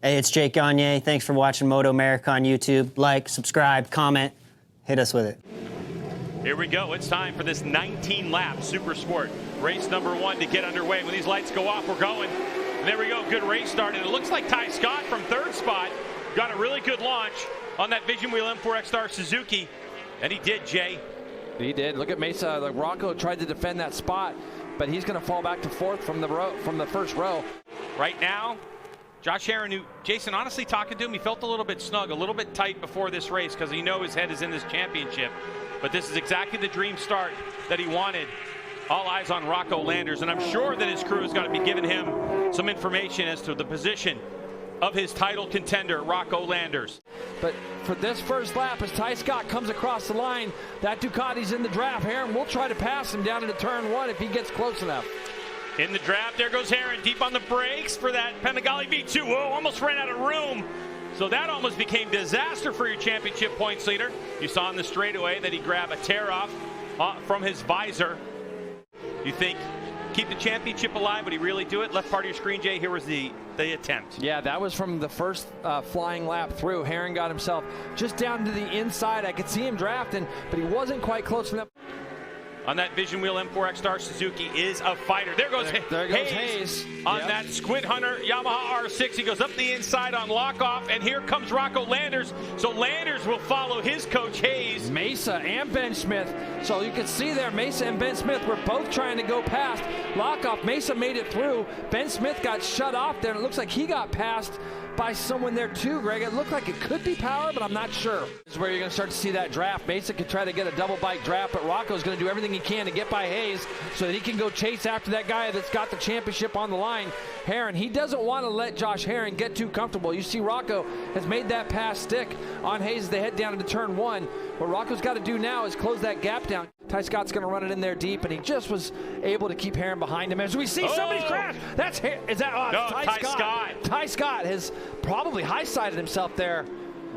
Hey, it's Jake Gagne. Thanks for watching MotoAmerica on YouTube. Like, subscribe, comment, hit us with it. Here we go. It's time for this 19-lap Supersport race number 1 to get underway. When these lights go off, we're going. And there we go. Good race start. And it looks like Ty Scott from 3rd spot got a really good launch on that Vision Wheel M4 X-Star Suzuki. And he did, Jay. He did. Look at Mesa. Like Rocco tried to defend that spot, but he's going to fall back to 4th from the first row. Right now, Josh Herrin, who, Jason, honestly talking to him, he felt a little bit snug, a little bit tight before this race because he knows his head is in this championship. But this is exactly the dream start that he wanted. All eyes on Rocco Landers, and I'm sure that his crew is going to be giving him some information as to the position of his title contender, Rocco Landers. But for this first lap, as Ty Scott comes across the line, that Ducati's in the draft. Herrin will try to pass him down into turn 1 if he gets close enough. In the draft, there goes Herrin, deep on the brakes for that Panigale V2. Whoa, almost ran out of room. So that almost became disaster for your championship points leader. You saw in the straightaway that he grabbed a tear off from his visor. You think, keep the championship alive, but he really do it? Left part of your screen, Jay, here was the attempt. Yeah, that was from the first flying lap through. Herrin got himself just down to the inside. I could see him drafting, but he wasn't quite close enough. On that Vision Wheel M4 X-Star Suzuki is a fighter. There goes Hayes on that Squid Hunter Yamaha R6. He goes up the inside on lockoff, and here comes Rocco Landers. So Landers will follow his coach Hayes. Mesa and Ben Smith. So you can see there, Mesa and Ben Smith were both trying to go past lockoff. Mesa made it through. Ben Smith got shut off there, and it looks like he got passed by someone there too, Greg. It looked like it could be Power, but I'm not sure. This is where you're going to start to see that draft. Mesa could try to get a double bike draft, but Rocco's going to do everything he can to get by Hayes so that he can go chase after that guy that's got the championship on the line. Herrin, he doesn't want to let Josh Herrin get too comfortable. You see Rocco has made that pass stick on Hayes as they head down into turn 1. What Rocco's got to do now is close that gap down. Ty Scott's going to run it in there deep, and he just was able to keep Herrin behind him. As we see somebody's crash. That's Ty Scott. Ty Scott has probably high-sided himself there.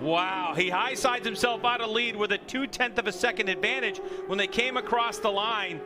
Wow, he high-sides himself out of lead with a 0.2 of a second advantage when they came across the line.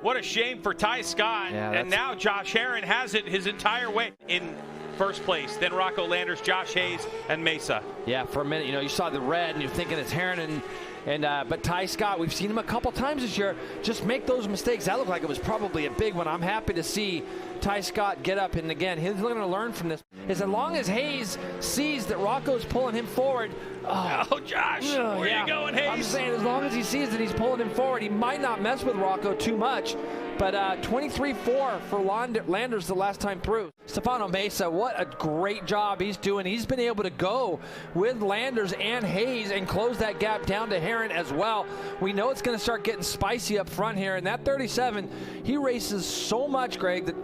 What a shame for Ty Scott. Yeah, and now Josh Herrin has it his entire way in first place. Then Rocco Landers, Josh Hayes, and Mesa. Yeah, for a minute, you saw the red, and you're thinking it's Herrin but Ty Scott, we've seen him a couple times this year just make those mistakes. That looked like it was probably a big one. I'm happy to see Ty Scott get up, and again, he's going to learn from this. As long as Hayes sees that Rocco's pulling him forward. Oh, Josh, where are you going, Hayes? I'm saying as long as he sees that he's pulling him forward, he might not mess with Rocco too much. But 23-4 for Landers the last time through. Stefano Mesa, what a great job he's doing. He's been able to go with Landers and Hayes and close that gap down to Herrin as well. We know it's going to start getting spicy up front here. And that 37, he races so much, Greg, that,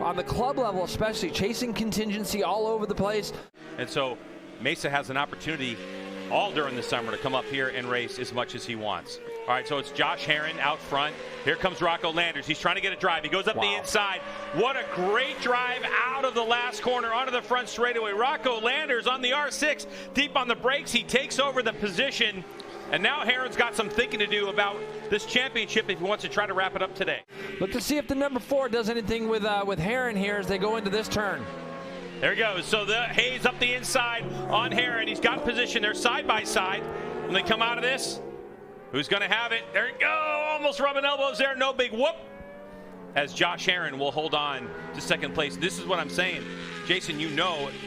on the club level especially, chasing contingency all over the place. And so Mesa has an opportunity all during the summer to come up here and race as much as he wants. All right, so it's Josh Herrin out front. Here comes Rocco Landers. He's trying to get a drive. He goes up the inside. What a great drive out of the last corner onto the front straightaway. Rocco Landers on the R6, deep on the brakes. He takes over the position. And now Herrin's got some thinking to do about this championship if he wants to try to wrap it up today. Look to see if the number 4 does anything with Herrin here as they go into this turn. There he goes. So the Hayes up the inside on Herrin. He's got position. They're side by side. When they come out of this, who's going to have it? There you go. Almost rubbing elbows there. No big whoop. As Josh Herrin will hold on to second place. This is what I'm saying. Jason,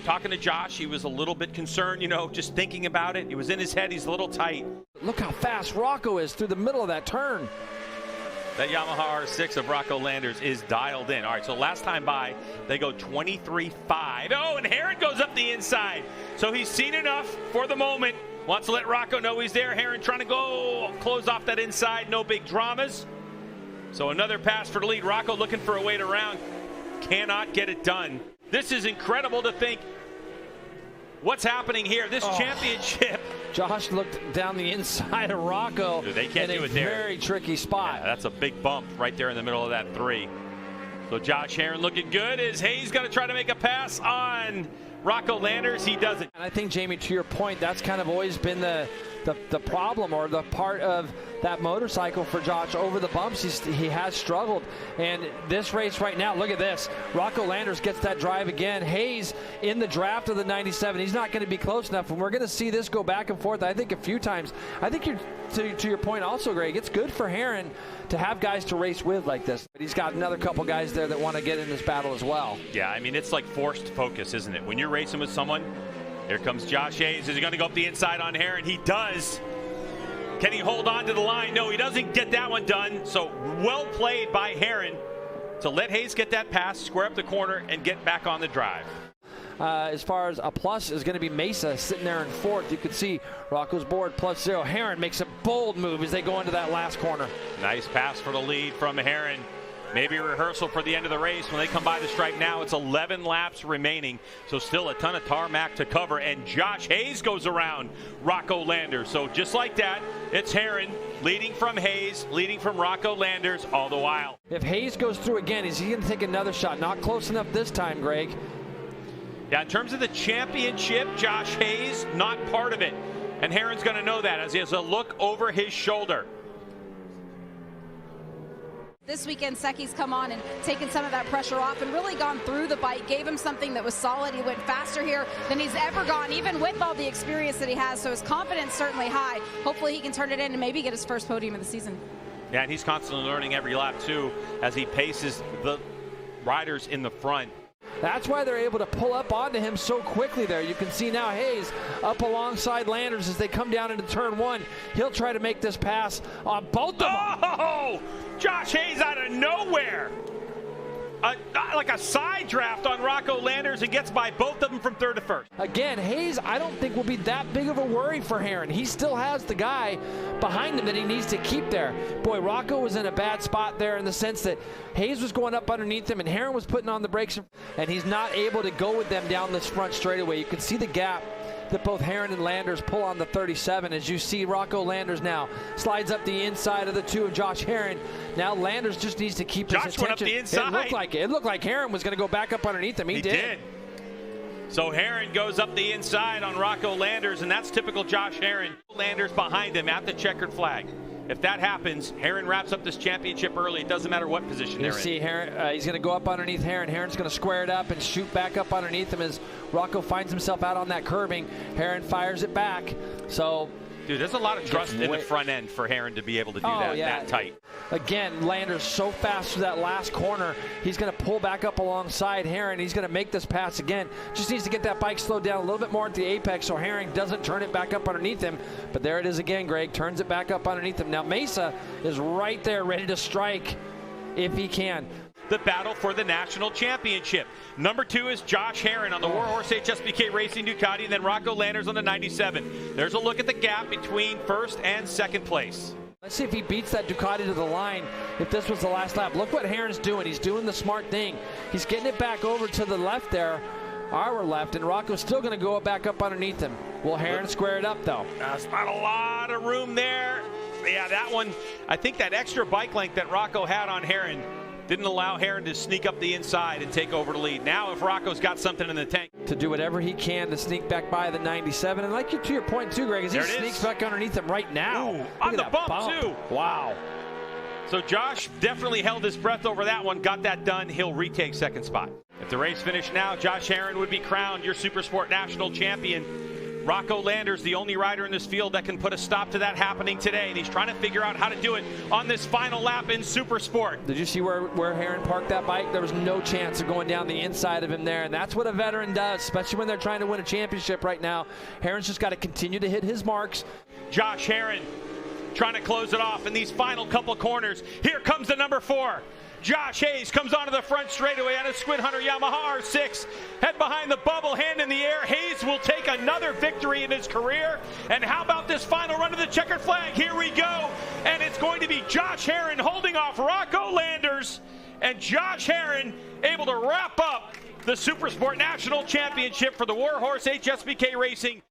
talking to Josh, he was a little bit concerned, just thinking about it. It was in his head. He's a little tight. Look how fast Rocco is through the middle of that turn. That Yamaha R6 of Rocco Landers is dialed in. All right, so last time by, they go 23-5. Oh, and Herrin goes up the inside. So he's seen enough for the moment. Wants to let Rocco know he's there. Herrin trying to go close off that inside. No big dramas. So another pass for the lead. Rocco looking for a way to round. Cannot get it done. This is incredible to think. What's happening here? This championship. Josh looked down the inside of Rocco. Dude, they can't do it there. Very tricky spot. Yeah, that's a big bump right there in the middle of that 3. So Josh Herrin looking good as Hayes going to try to make a pass on Rocco Landers. He doesn't. And I think, Jamie, to your point, that's kind of always been the the problem or the part of that motorcycle for Josh over the bumps. He has struggled. And this race right now, look at this. Rocco Landers gets that drive again. Hayes in the draft of the 97. He's not going to be close enough. And we're going to see this go back and forth, I think, a few times. I think to your point also, Greg, it's good for Herrin to have guys to race with like this. But he's got another couple guys there that want to get in this battle as well. Yeah, I mean, it's like forced focus, isn't it? When you're racing with someone, here comes Josh Hayes. Is he going to go up the inside on Herrin? He does. Can he hold on to the line? No, he doesn't get that one done. So well played by Herrin to let Hayes get that pass, square up the corner, and get back on the drive. As far as a plus is going to be Mesa sitting there in fourth. You can see Rocco's board +0. Herrin makes a bold move as they go into that last corner. Nice pass for the lead from Herrin. Maybe a rehearsal for the end of the race. When they come by the stripe now, it's 11 laps remaining. So still a ton of tarmac to cover. And Josh Hayes goes around Rocco Landers. So just like that, it's Herrin leading from Hayes, leading from Rocco Landers all the while. If Hayes goes through again, is he going to take another shot? Not close enough this time, Greg. Yeah, in terms of the championship, Josh Hayes, not part of it. And Herrin's going to know that as he has a look over his shoulder. This weekend, Secchi's come on and taken some of that pressure off and really gone through the bike, gave him something that was solid. He went faster here than he's ever gone, even with all the experience that he has. So his confidence certainly high. Hopefully he can turn it in and maybe get his first podium of the season. Yeah, and he's constantly learning every lap, too, as he paces the riders in the front. That's why they're able to pull up onto him so quickly there. You can see now Hayes up alongside Landers as they come down into turn one. He'll try to make this pass on both of them. Oh! Josh Hayes out of nowhere. Like a side draft on Rocco Landers and gets by both of them from third to first. Again, Hayes, I don't think will be that big of a worry for Herrin. He still has the guy behind him that he needs to keep there. Boy, Rocco was in a bad spot there in the sense that Hayes was going up underneath him and Herrin was putting on the brakes, and he's not able to go with them down this front straightaway. You can see the gap that both Herrin and Landers pull on the 37 as you see Rocco Landers now slides up the inside of the two of Josh Herrin. Now Landers just needs to keep his attention. Went up the inside. It looked like Herrin was going to go back up underneath him. He did. So Herrin goes up the inside on Rocco Landers, and that's typical Josh Herrin. Landers behind him at the checkered flag. If that happens, Herrin wraps up this championship early. It doesn't matter what position they're in. You see Herrin, he's going to go up underneath Herrin. Herrin's going to square it up and shoot back up underneath him as Rocco finds himself out on that curbing. Herrin fires it back. So, dude, there's a lot of trust in the front end for Herrin to be able to do that tight. Again, Landers so fast through that last corner. He's going to pull back up alongside Herrin. He's going to make this pass again. Just needs to get that bike slowed down a little bit more at the apex so Herrin doesn't turn it back up underneath him. But there it is again, Greg. Turns it back up underneath him. Now Mesa is right there ready to strike if he can. The battle for the national championship. Number 2 is Josh Herrin on the Warhorse HSBK Racing Ducati, and then Rocco Landers on the 97. There's a look at the gap between first and second place. Let's see if he beats that Ducati to the line if this was the last lap. Look what Herrin's doing. He's doing the smart thing. He's getting it back over to the left there, our left, and Rocco's still going to go back up underneath him. Will Herrin square it up, though? That's not a lot of room there. Yeah, that one, I think that extra bike length that Rocco had on Herrin didn't allow Herrin to sneak up the inside and take over the lead. Now if Rocco's got something in the tank. To do whatever he can to sneak back by the 97. And like to your point too, Greg, as he sneaks back underneath him right now. Ooh, on the bump too. Wow. So Josh definitely held his breath over that one, got that done. He'll retake second spot. If the race finished now, Josh Herrin would be crowned your Supersport national champion. Rocco Landers, the only rider in this field that can put a stop to that happening today, and he's trying to figure out how to do it on this final lap in Supersport. Did you see where Herrin parked that bike? There was no chance of going down the inside of him there, and that's what a veteran does, especially when they're trying to win a championship right now. Herrin's just got to continue to hit his marks. Josh Herrin trying to close it off in these final couple corners. Here comes the number 4. Josh Hayes comes onto the front straightaway on a Squid Hunter Yamaha R6. Head behind the bubble, hand in the air. Hayes will take another victory in his career. And how about this final run to the checkered flag? Here we go. And it's going to be Josh Herrin holding off Rocco Landers. And Josh Herrin able to wrap up the Supersport National Championship for the Warhorse HSBK Racing.